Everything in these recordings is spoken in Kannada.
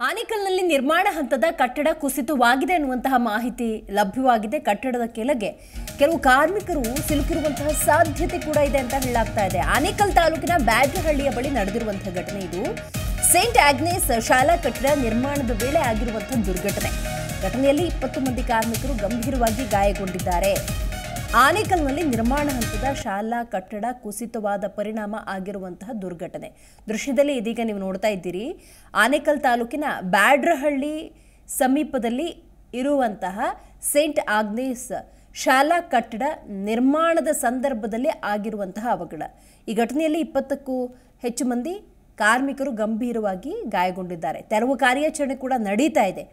ಆನೇಕಲ್ನಲ್ಲಿ ನಿರ್ಮಾಣ ಹಂತದ ಕಟ್ಟಡ ಕುಸಿತವಾಗಿದೆ ಅನ್ನುವಂತಹ ಮಾಹಿತಿ ಲಭ್ಯವಾಗಿದೆ. ಕಟ್ಟಡದ ಕೆಳಗೆ ಕೆಲವು ಕಾರ್ಮಿಕರು ಸಿಲುಕಿರುವಂತಹ ಸಾಧ್ಯತೆ ಕೂಡ ಇದೆ ಅಂತ ಹೇಳಲಾಗ್ತಾ ಇದೆ. ಆನೇಕಲ್ ತಾಲೂಕಿನ ಬ್ಯಾಡ್ರಹಳ್ಳಿಯ ಬಳಿ ನಡೆದಿರುವಂತಹ ಘಟನೆ ಇದು. ಸೇಂಟ್ ಆಗ್ನೇಸ್ ಶಾಲಾ ಕಟ್ಟಡ ನಿರ್ಮಾಣದ ವೇಳೆ ಆಗಿರುವಂತಹ ದುರ್ಘಟನೆ. ಘಟನೆಯಲ್ಲಿ 20 ಮಂದಿ ಕಾರ್ಮಿಕರು ಗಂಭೀರವಾಗಿ ಗಾಯಗೊಂಡಿದ್ದಾರೆ. ಆನೇಕಲ್ನಲ್ಲಿ ನಿರ್ಮಾಣ ಹಂತದ ಶಾಲಾ ಕಟ್ಟಡ ಕುಸಿತವಾದ ಪರಿಣಾಮ ಆಗಿರುವಂತಹ ದುರ್ಘಟನೆ. ದೃಶ್ಯದಲ್ಲಿ ಇದೀಗ ನೀವು ನೋಡ್ತಾ ಇದ್ದೀರಿ. ಆನೇಕಲ್ ತಾಲೂಕಿನ ಬ್ಯಾಡ್ರಹಳ್ಳಿ ಸಮೀಪದಲ್ಲಿ ಇರುವಂತಹ ಸೇಂಟ್ ಆಗ್ನೇಸ್ ಶಾಲಾ ಕಟ್ಟಡ ನಿರ್ಮಾಣದ ಸಂದರ್ಭದಲ್ಲಿ ಆಗಿರುವಂತಹ ಅವಘಡ. ಈ ಘಟನೆಯಲ್ಲಿ 20ಕ್ಕೂ ಹೆಚ್ಚು ಮಂದಿ ಕಾರ್ಮಿಕರು ಗಂಭೀರವಾಗಿ ಗಾಯಗೊಂಡಿದ್ದಾರೆ. ತೆರವು ಕಾರ್ಯಾಚರಣೆ ಕೂಡ ನಡೀತಾ ಇದೆ.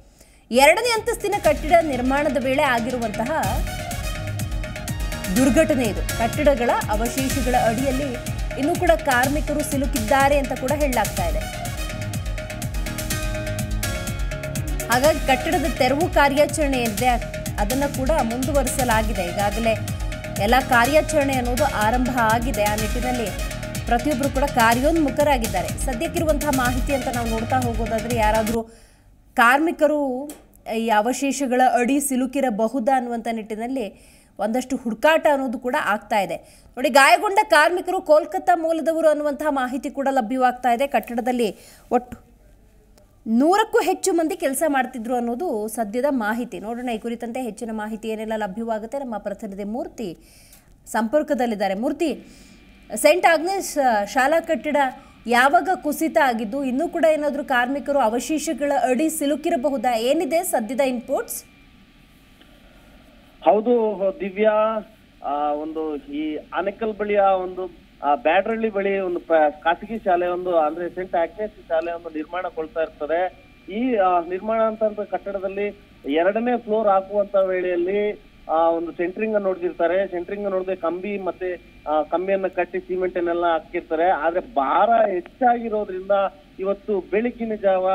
2ನೇ ಅಂತಸ್ತಿನ ಕಟ್ಟಡ ನಿರ್ಮಾಣದ ವೇಳೆ ಆಗಿರುವಂತಹ ದುರ್ಘಟನೆ ಇದು. ಕಟ್ಟಡಗಳ ಅವಶೇಷಗಳ ಅಡಿಯಲ್ಲಿ ಇನ್ನೂ ಕೂಡ ಕಾರ್ಮಿಕರು ಸಿಲುಕಿದ್ದಾರೆ ಅಂತ ಕೂಡ ಹೇಳಲಾಗ್ತಾ ಇದೆ. ಹಾಗಾಗಿ ಕಟ್ಟಡದ ತೆರವು ಕಾರ್ಯಾಚರಣೆ ಏನಿದೆ ಅದನ್ನು ಕೂಡ ಮುಂದುವರಿಸಲಾಗಿದೆ. ಈಗಾಗಲೇ ಎಲ್ಲ ಕಾರ್ಯಾಚರಣೆ ಅನ್ನೋದು ಆರಂಭ ಆಗಿದೆ. ಆ ನಿಟ್ಟಿನಲ್ಲಿ ಪ್ರತಿಯೊಬ್ಬರು ಕೂಡ ಕಾರ್ಯೋನ್ಮುಖರಾಗಿದ್ದಾರೆ. ಸದ್ಯಕ್ಕಿರುವಂತಹ ಮಾಹಿತಿ ಅಂತ ನಾವು ನೋಡ್ತಾ ಹೋಗೋದಾದ್ರೆ ಯಾರಾದರೂ ಕಾರ್ಮಿಕರು ಈ ಅವಶೇಷಗಳ ಅಡಿ ಸಿಲುಕಿರಬಹುದಾ ಅನ್ನುವಂಥ ನಿಟ್ಟಿನಲ್ಲಿ ಒಂದಷ್ಟು ಹುಡುಕಾಟ ಅನ್ನೋದು ಕೂಡ ಆಗ್ತಾ ಇದೆ. ನೋಡಿ, ಗಾಯಗೊಂಡ ಕಾರ್ಮಿಕರು ಕೋಲ್ಕತ್ತಾ ಮೂಲದವರು ಅನ್ನುವಂತಹ ಮಾಹಿತಿ ಕೂಡ ಲಭ್ಯವಾಗ್ತಾ ಇದೆ. ಕಟ್ಟಡದಲ್ಲಿ ಒಟ್ಟು 100ಕ್ಕೂ ಹೆಚ್ಚು ಮಂದಿ ಕೆಲಸ ಮಾಡ್ತಿದ್ರು ಅನ್ನೋದು ಸದ್ಯದ ಮಾಹಿತಿ. ನೋಡೋಣ ಈ ಕುರಿತಂತೆ ಹೆಚ್ಚಿನ ಮಾಹಿತಿ ಏನೆಲ್ಲ ಲಭ್ಯವಾಗುತ್ತೆ. ನಮ್ಮ ಪ್ರತಿನಿಧಿ ಮೂರ್ತಿ ಸಂಪರ್ಕದಲ್ಲಿದ್ದಾರೆ. ಮೂರ್ತಿ, ಸೇಂಟ್ ಆಗ್ನೇಸ್ ಶಾಲಾ ಕಟ್ಟಡ ಯಾವಾಗ ಕುಸಿತ ಆಗಿದ್ದು, ಇನ್ನೂ ಕೂಡ ಏನಾದರೂ ಕಾರ್ಮಿಕರು ಅವಶೇಷಗಳ ಅಡಿ ಸಿಲುಕಿರಬಹುದಾ? ಏನಿದೆ ಸದ್ಯದ ಇನ್ಪುಟ್ಸ್? ಹೌದು ದಿವ್ಯಾ, ಒಂದು ಈ ಆನೇಕಲ್ ಬಳಿಯ ಒಂದು ಬ್ಯಾಡ್ರಹಳ್ಳಿ ಬಳಿ ಒಂದು ಖಾಸಗಿ ಶಾಲೆ ಒಂದು ಅಂದ್ರೆ ಸೇಂಟ್ ಆಗ್ನೇಸ್ ಶಾಲೆ ಒಂದು ನಿರ್ಮಾಣಗೊಳ್ತಾ ಇರ್ತದೆ. ಈ ನಿರ್ಮಾಣ ಅಂತ ಕಟ್ಟಡದಲ್ಲಿ 2ನೇ ಫ್ಲೋರ್ ಹಾಕುವಂತ ವೇಳೆಯಲ್ಲಿ ಒಂದು ಸೆಂಟ್ರಿಂಗ್ ನೋಡ್ತಿರ್ತಾರೆ. ಸೆಂಟ್ರಿಂಗ್ ನೋಡದೆ ಕಂಬಿ ಮತ್ತೆ ಕಂಬಿಯನ್ನ ಕಟ್ಟಿ ಸಿಮೆಂಟ್ ಅನ್ನೆಲ್ಲ ಹಾಕಿರ್ತಾರೆ. ಆದ್ರೆ ಭಾರ ಹೆಚ್ಚಾಗಿರೋದ್ರಿಂದ ಇವತ್ತು ಬೆಳಗಿನ ಜಾವ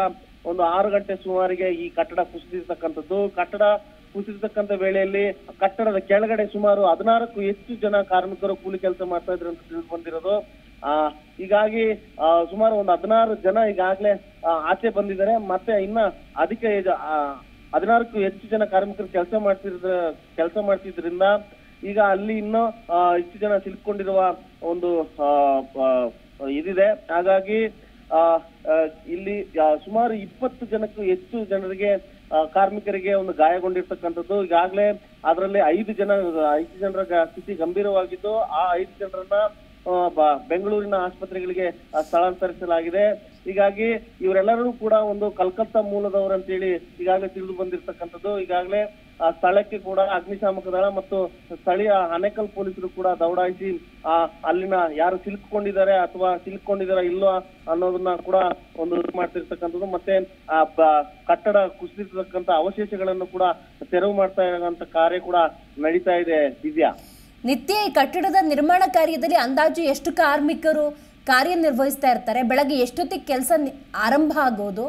ಒಂದು 6 ಗಂಟೆ ಸುಮಾರಿಗೆ ಈ ಕಟ್ಟಡ ಕುಸಿದಿರ್ತಕ್ಕಂಥದ್ದು. ಕಟ್ಟಡ ಕುಸಿದಿರ್ತಕ್ಕಂಥ ವೇಳೆಯಲ್ಲಿ ಕಟ್ಟಡದ ಕೆಳಗಡೆ ಸುಮಾರು 16ಕ್ಕೂ ಹೆಚ್ಚು ಜನ ಕಾರ್ಮಿಕರು ಕೂಲಿ ಕೆಲಸ ಮಾಡ್ತಾ ಇದ್ರು ಅಂತ ತಿಳಿದು ಬಂದಿರೋದು. ಹೀಗಾಗಿ ಸುಮಾರು ಒಂದು 16 ಜನ ಈಗಾಗಲೇ ಆಚೆ ಬಂದಿದ್ದಾರೆ. ಮತ್ತೆ ಇನ್ನ ಅಧಿಕ 16ಕ್ಕೂ ಹೆಚ್ಚು ಜನ ಕಾರ್ಮಿಕರು ಕೆಲಸ ಮಾಡ್ತಿದ್ರಿಂದ ಈಗ ಅಲ್ಲಿ ಇನ್ನೂ ಹೆಚ್ಚು ಜನ ಸಿಲುಕೊಂಡಿರುವ ಒಂದು ಇದಿದೆ. ಹಾಗಾಗಿ ಇಲ್ಲಿ ಸುಮಾರು 20 ಜನಕ್ಕೂ ಹೆಚ್ಚು ಜನರಿಗೆ ಕಾರ್ಮಿಕರಿಗೆ ಒಂದು ಗಾಯಗೊಂಡಿರ್ತಕ್ಕಂಥದ್ದು. ಈಗಾಗಲೇ ಅದರಲ್ಲಿ 5 ಜನರ ಸ್ಥಿತಿ ಗಂಭೀರವಾಗಿದ್ದು ಆ 5 ಜನರನ್ನ ಬೆಂಗಳೂರಿನ ಆಸ್ಪತ್ರೆಗಳಿಗೆ ಸ್ಥಳಾಂತರಿಸಲಾಗಿದೆ. ಹೀಗಾಗಿ ಇವರೆಲ್ಲರೂ ಕೂಡ ಒಂದು ಕಲ್ಕತ್ತಾ ಮೂಲದವರು ಅಂತೇಳಿ ಈಗಾಗಲೇ ತಿಳಿದು ಬಂದಿರತಕ್ಕಂಥದ್ದು. ಈಗಾಗಲೇ ಸ್ಥಳಕ್ಕೆ ಕೂಡ ಅಗ್ನಿಶಾಮಕ ದಳ ಮತ್ತು ಸ್ಥಳೀಯ ಆನೇಕಲ್ ಪೊಲೀಸರು ಕೂಡ ದೌಡಾಯಿಸಿ ಅಲ್ಲಿನ ಯಾರು ಸಿಲುಕೊಂಡಿದ್ದಾರೆ ಅಥವಾ ಸಿಲುಕೊಂಡಿದಾರ ಇಲ್ಲೋ ಅನ್ನೋದನ್ನ ಕೂಡ ಒಂದು ಮಾಡ್ತಿರ್ತಕ್ಕಂಥದ್ದು. ಮತ್ತೆ ಕಟ್ಟಡ ಕುಸಿದಿರ್ತಕ್ಕಂಥ ಅವಶೇಷಗಳನ್ನು ಕೂಡ ತೆರವು ಮಾಡ್ತಾ ಇರೋಂಥ ಕಾರ್ಯ ಕೂಡ ನಡೀತಾ ಇದೆ. ದಿವ್ಯಾ, ನಿತ್ಯ ಈ ಕಟ್ಟಡದ ನಿರ್ಮಾಣ ಕಾರ್ಯದಲ್ಲಿ ಅಂದಾಜು ಎಷ್ಟು ಕಾರ್ಮಿಕರು ಕಾರ್ಯನಿರ್ವಹಿಸ್ತಾ ಇರ್ತಾರೆ? ಬೆಳಗ್ಗೆ ಎಷ್ಟೊತ್ತಿಗೆ ಕೆಲಸ ಆರಂಭ ಆಗೋದು?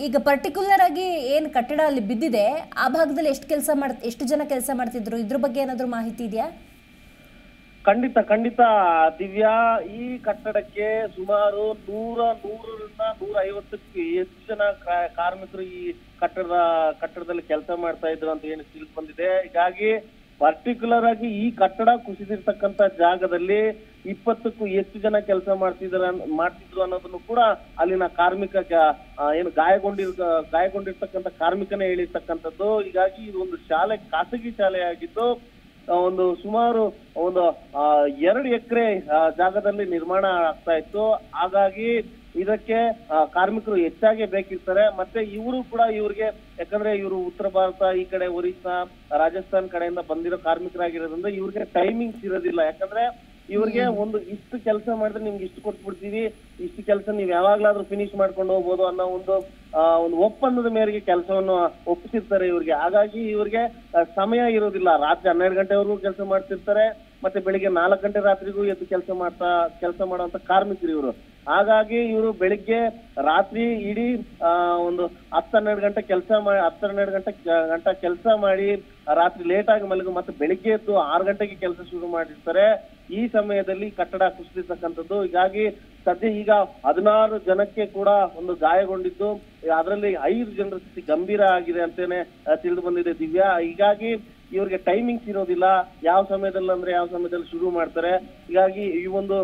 ಈಗ ಪರ್ಟಿಕ್ಯುಲರ್ ಆಗಿ ಏನು ಕಟ್ಟಡ ಅಲ್ಲಿ ಬಿದ್ದಿದೆ ಆ ಭಾಗದಲ್ಲಿ ಎಷ್ಟು ಜನ ಕೆಲಸ ಮಾಡ್ತಿದ್ರು? ಇದ್ರ ಬಗ್ಗೆ ಏನಾದರೂ ಮಾಹಿತಿ ಇದೆಯಾ? ಖಂಡಿತ ದಿವ್ಯಾ, ಈ ಕಟ್ಟಡಕ್ಕೆ ಸುಮಾರು 100ರಿಂದ 150ಕ್ಕೂ ಹೆಚ್ಚು ಜನ ಕಾರ್ಮಿಕರು ಈ ಕಟ್ಟಡದಲ್ಲಿ ಕೆಲಸ ಮಾಡ್ತಾ ಇದ್ರು ಅಂತ ಏನು ತಿಳಿದು ಬಂದಿದೆ. ಹೀಗಾಗಿ ಪರ್ಟಿಕ್ಯುಲರ್ ಆಗಿ ಈ ಕಟ್ಟಡ ಕುಸಿದಿರ್ತಕ್ಕಂಥ ಜಾಗದಲ್ಲಿ 20ಕ್ಕೂ ಹೆಚ್ಚು ಜನ ಕೆಲಸ ಮಾಡ್ತಿದ್ರು ಅನ್ನೋದನ್ನು ಕೂಡ ಅಲ್ಲಿನ ಕಾರ್ಮಿಕ ಏನು ಗಾಯಗೊಂಡಿರ್ತಕ್ಕಂಥ ಕಾರ್ಮಿಕನೇ ಹೇಳಿರ್ತಕ್ಕಂಥದ್ದು. ಹೀಗಾಗಿ ಇದು ಒಂದು ಖಾಸಗಿ ಶಾಲೆ ಆಗಿದ್ದು ಒಂದು ಸುಮಾರು ಒಂದು 2 ಎಕರೆ ಜಾಗದಲ್ಲಿ ನಿರ್ಮಾಣ ಆಗ್ತಾ ಇತ್ತು. ಹಾಗಾಗಿ ಇದಕ್ಕೆ ಕಾರ್ಮಿಕರು ಹೆಚ್ಚಾಗಿ ಬೇಕಿರ್ತಾರೆ. ಮತ್ತೆ ಇವರು ಕೂಡ ಇವ್ರಿಗೆ, ಯಾಕಂದ್ರೆ ಇವರು ಉತ್ತರ ಭಾರತ, ಈ ಕಡೆ ಒರಿಸ್ಸಾ, ರಾಜಸ್ಥಾನ್ ಕಡೆಯಿಂದ ಬಂದಿರೋ ಕಾರ್ಮಿಕರಾಗಿರೋದ್ರಿಂದ ಇವ್ರಿಗೆ ಟೈಮಿಂಗ್ಸ್ ಇರೋದಿಲ್ಲ. ಯಾಕಂದ್ರೆ ಇವ್ರಿಗೆ ಒಂದು ಇಷ್ಟು ಕೆಲಸ ಮಾಡಿದ್ರೆ ನಿಮ್ಗೆ ಇಷ್ಟು ಕೊಟ್ಬಿಡ್ತೀವಿ, ಇಷ್ಟು ಕೆಲಸ ನೀವು ಯಾವಾಗ್ಲಾದ್ರೂ ಫಿನಿಶ್ ಮಾಡ್ಕೊಂಡು ಹೋಗ್ಬೋದು ಅನ್ನೋ ಒಂದು ಒಪ್ಪಂದದ ಮೇರೆಗೆ ಕೆಲಸವನ್ನು ಒಪ್ಪಿಸಿರ್ತಾರೆ ಇವ್ರಿಗೆ. ಹಾಗಾಗಿ ಇವ್ರಿಗೆ ಸಮಯ ಇರೋದಿಲ್ಲ. ರಾತ್ರಿ 12 ಗಂಟೆವರೆಗೂ ಕೆಲಸ ಮಾಡ್ತಿರ್ತಾರೆ. ಮತ್ತೆ ಬೆಳಿಗ್ಗೆ 4 ಗಂಟೆ ರಾತ್ರಿಗೂ ಎದ್ದು ಕೆಲಸ ಮಾಡುವಂತ ಕಾರ್ಮಿಕರು ಇವರು. ಹಾಗಾಗಿ ಇವರು ಬೆಳಿಗ್ಗೆ ರಾತ್ರಿ ಇಡೀ ಒಂದು 10-12 ಗಂಟೆ ಕೆಲಸ ಮಾಡಿ ರಾತ್ರಿ ಲೇಟ್ ಆಗಿ ಮಲಗು, ಮತ್ತೆ ಬೆಳಿಗ್ಗೆ ಎದ್ದು 6 ಗಂಟೆಗೆ ಕೆಲಸ ಶುರು ಮಾಡಿರ್ತಾರೆ. ಈ ಸಮಯದಲ್ಲಿ ಕಟ್ಟಡ ಕುಸಿದಿರ್ತಕ್ಕಂಥದ್ದು. ಹೀಗಾಗಿ ಸದ್ಯ ಈಗ 16 ಜನಕ್ಕೆ ಕೂಡ ಒಂದು ಗಾಯಗೊಂಡಿದ್ದು, ಅದರಲ್ಲಿ 5 ಜನರ ಸ್ಥಿತಿ ಗಂಭೀರ ಆಗಿದೆ ಅಂತಾನೆ ತಿಳಿದು ಬಂದಿದೆ ದಿವ್ಯಾ. ಹೀಗಾಗಿ ಇವ್ರಿಗೆ ಟೈಮಿಂಗ್ಸ್ ಇರೋದಿಲ್ಲ, ಯಾವ ಸಮಯದಲ್ಲಿ ಅಂದ್ರೆ ಯಾವ ಸಮಯದಲ್ಲಿ ಶುರು ಮಾಡ್ತಾರೆ. ಹೀಗಾಗಿ ಈ ಒಂದು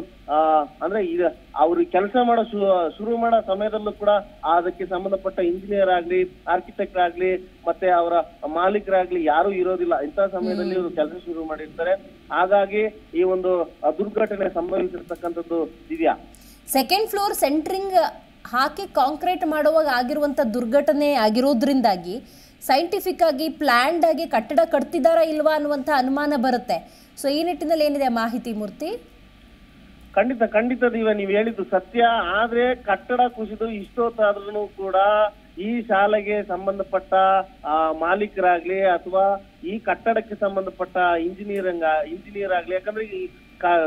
ಅಂದ್ರೆ ಈಗ ಅವ್ರಿಗೆ ಕೆಲಸ ಮಾಡೋ ಶುರು ಮಾಡೋ ಸಮಯದಲ್ಲೂ ಕೂಡ ಅದಕ್ಕೆ ಸಂಬಂಧಪಟ್ಟ ಇಂಜಿನಿಯರ್ ಆಗ್ಲಿ, ಆರ್ಕಿಟೆಕ್ಟ್ ಆಗ್ಲಿ, ಮತ್ತೆ ಅವರ ಮಾಲೀಕರಾಗ್ಲಿ ಯಾರು ಇರೋದಿಲ್ಲ. ಇಂತಹ ಸಮಯದಲ್ಲಿ ಇವರು ಕೆಲಸ ಶುರು ಮಾಡಿರ್ತಾರೆ. ಹಾಗಾಗಿ ಈ ಒಂದು ದುರ್ಘಟನೆ ಸಂಭವಿಸಿರ್ತಕ್ಕಂಥದ್ದು ದಿವ್ಯಾ. ಸೆಕೆಂಡ್ ಫ್ಲೋರ್ ಸೆಂಟ್ರಿಂಗ್ ಹಾಕಿ ಕಾಂಕ್ರೀಟ್ ಮಾಡುವಾಗ ಆಗಿರುವಂಥ ದುರ್ಘಟನೆ ಆಗಿರೋದ್ರಿಂದಾಗಿ ಸೈಂಟಿಫಿಕ್ ಆಗಿ ಪ್ಲ್ಯಾಂಡ್ ಆಗಿ ಕಟ್ಟಡ ಕಟ್ತಿದಾರಾ ಇಲ್ವಾ ಅನ್ನುವಂಥ ಅನುಮಾನ ಬರುತ್ತೆ. ಸೊ ಈ ನಿಟ್ಟಿನಲ್ಲಿ ಏನಿದೆ ಮಾಹಿತಿ ಮೂರ್ತಿ? ಖಂಡಿತ ದಿವ್ಯ, ನೀವು ಹೇಳಿದ್ದು ಸತ್ಯ. ಆದ್ರೆ ಕಟ್ಟಡ ಕುಸಿದು ಇಷ್ಟೊತ್ತಾದ್ರೂ ಕೂಡ ಈ ಶಾಲೆಗೆ ಸಂಬಂಧಪಟ್ಟ ಮಾಲೀಕರಾಗ್ಲಿ ಅಥವಾ ಈ ಕಟ್ಟಡಕ್ಕೆ ಸಂಬಂಧಪಟ್ಟ ಇಂಜಿನಿಯರ್ ಆಗ್ಲಿ, ಯಾಕಂದ್ರೆ ಈ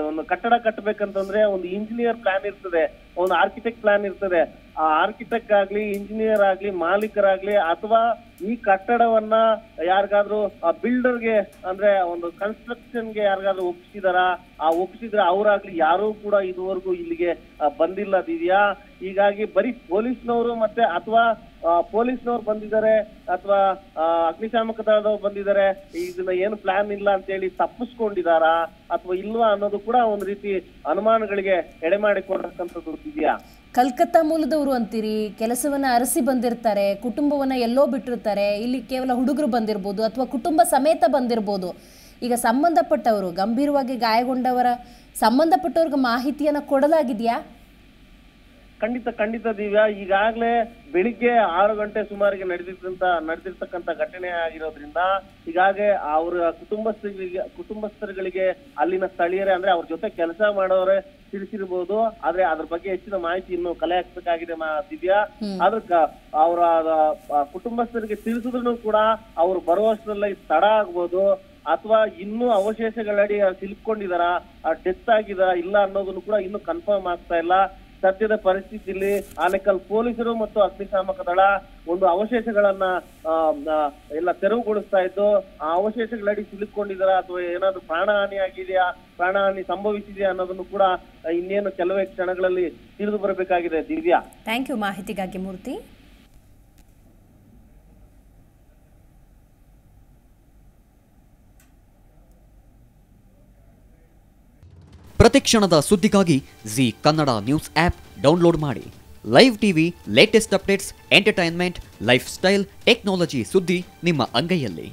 ಒಂದು ಕಟ್ಟಡ ಕಟ್ಟಬೇಕಂತಂದ್ರೆ ಒಂದು ಇಂಜಿನಿಯರ್ ಪ್ಲಾನ್ ಇರ್ತದೆ, ಒಂದು ಆರ್ಕಿಟೆಕ್ಟ್ ಪ್ಲಾನ್ ಇರ್ತದೆ. ಆ ಆರ್ಕಿಟೆಕ್ಟ್ ಆಗ್ಲಿ, ಇಂಜಿನಿಯರ್ ಆಗ್ಲಿ, ಮಾಲೀಕರಾಗ್ಲಿ ಅಥವಾ ಈ ಕಟ್ಟಡವನ್ನ ಯಾರಿಗಾದ್ರೂ ಬಿಲ್ಡರ್ಗೆ ಅಂದ್ರೆ ಒಂದು ಕನ್ಸ್ಟ್ರಕ್ಷನ್ಗೆ ಯಾರಿಗಾದ್ರೂ ಒಪ್ಪಿಸಿದ್ರೆ ಅವರಾಗ್ಲಿ ಯಾರೂ ಕೂಡ ಇದುವರೆಗೂ ಇಲ್ಲಿಗೆ ಬಂದಿಲ್ಲ ದಿವ್ಯಾ. ಹೀಗಾಗಿ ಬರೀ ಪೊಲೀಸ್ನವರು ಮತ್ತೆ ಅಥವಾ ಪೊಲೀಸ್ನವ್ರು ಬಂದಿದ್ದಾರೆ ಅಥವಾ ಅಗ್ನಿಶಾಮಕ ದಳದವ್ರು ಬಂದಿದ್ದಾರೆ, ಇದನ್ನ ಏನು ಪ್ಲಾನ್ ಇಲ್ಲ ಅಂತ ಹೇಳಿ ತಪ್ಪಿಸ್ಕೊಂಡಿದಾರಾ ಅಥವಾ ಇಲ್ವಾ ಅನ್ನೋದು ಕೂಡ ಒಂದು ರೀತಿ ಅನುಮಾನಗಳಿಗೆ ಎಡೆ ಮಾಡಿಕೊಡ್ತಕ್ಕಂಥದ್ದು ದಿವ್ಯಾ. ಕಲ್ಕತ್ತಾ ಮೂಲದವರು ಅಂತೀರಿ, ಕೆಲಸವನ್ನ ಅರಸಿ ಬಂದಿರ್ತಾರೆ, ಕುಟುಂಬವನ್ನ ಎಲ್ಲೋ ಬಿಟ್ಟಿರ್ತಾರೆ, ಇಲ್ಲಿ ಕೇವಲ ಹುಡುಗರು ಬಂದಿರ್ಬೋದು ಅಥವಾ ಕುಟುಂಬ ಸಮೇತ ಬಂದಿರ್ಬೋದು. ಈಗ ಸಂಬಂಧಪಟ್ಟವರು ಗಂಭೀರವಾಗಿ ಗಾಯಗೊಂಡವರ ಸಂಬಂಧಪಟ್ಟವ್ರಿಗೆ ಮಾಹಿತಿಯನ್ನ ಕೊಡಲಾಗಿದೆಯಾ? ಖಂಡಿತ ದಿವ್ಯಾ. ಈಗಾಗಲೇ ಬೆಳಿಗ್ಗೆ 6 ಗಂಟೆ ಸುಮಾರಿಗೆ ನಡೆದಿರ್ತಕ್ಕಂಥ ಘಟನೆ ಆಗಿರೋದ್ರಿಂದ ಈಗಾಗಲೇ ಅವರ ಕುಟುಂಬಸ್ಥರುಗಳಿಗೆ ಅಲ್ಲಿನ ಸ್ಥಳೀಯರೇ ಅಂದ್ರೆ ಅವ್ರ ಜೊತೆ ಕೆಲಸ ಮಾಡೋರೇ ತಿಳಿಸಿರ್ಬೋದು. ಆದ್ರೆ ಅದ್ರ ಬಗ್ಗೆ ಹೆಚ್ಚಿನ ಮಾಹಿತಿ ಇನ್ನು ಕಲೆ ಹಾಕ್ಬೇಕಾಗಿದೆ ದಿವ್ಯಾ. ಅದಕ್ಕ ಅವರ ಕುಟುಂಬಸ್ಥರಿಗೆ ತಿಳಿಸಿದ್ರು ಕೂಡ ಅವ್ರು ಬರುವಷ್ಟರಲ್ಲಿ ತಡ ಆಗ್ಬೋದು ಅಥವಾ ಇನ್ನೂ ಅವಶೇಷಗಳಡಿ ಸಿಲುಕೊಂಡಿದಾರ, ಡೆತ್ ಆಗಿದಾರ ಇಲ್ಲ ಅನ್ನೋದನ್ನು ಕೂಡ ಇನ್ನೂ ಕನ್ಫರ್ಮ್ ಆಗ್ತಾ ಇಲ್ಲ. ಸದ್ಯದ ಪರಿಸ್ಥಿತಿಯಲ್ಲಿ ಆನೇಕಲ್ ಪೊಲೀಸರು ಮತ್ತು ಅಗ್ನಿಶಾಮಕ ದಳ ಒಂದು ಅವಶೇಷಗಳನ್ನ ಎಲ್ಲ ತೆರವುಗೊಳಿಸ್ತಾ ಇದ್ದು, ಆ ಅವಶೇಷಗಳಡಿ ಸಿಲುಕೊಂಡಿದಾರ ಅಥವಾ ಏನಾದ್ರು ಪ್ರಾಣಹಾನಿ ಸಂಭವಿಸಿದೆಯಾ ಅನ್ನೋದನ್ನು ಕೂಡ ಇನ್ನೇನು ಕೆಲವೇ ಕ್ಷಣಗಳಲ್ಲಿ ತಿಳಿದು ಬರಬೇಕಾಗಿದೆ ದಿವ್ಯಾ. ಥ್ಯಾಂಕ್ ಯು ಮಾಹಿತಿಗಾಗಿ ಮೂರ್ತಿ. ಪ್ರತಿಕ್ಷಣದ ಸುದ್ದಿಗಾಗಿ Zee Kannada news app download ಮಾಡಿ. Live TV, latest updates, entertainment, lifestyle, technology ಸುದ್ದಿ ನಿಮ್ಮ ಅಂಗೈಯಲ್ಲಿ.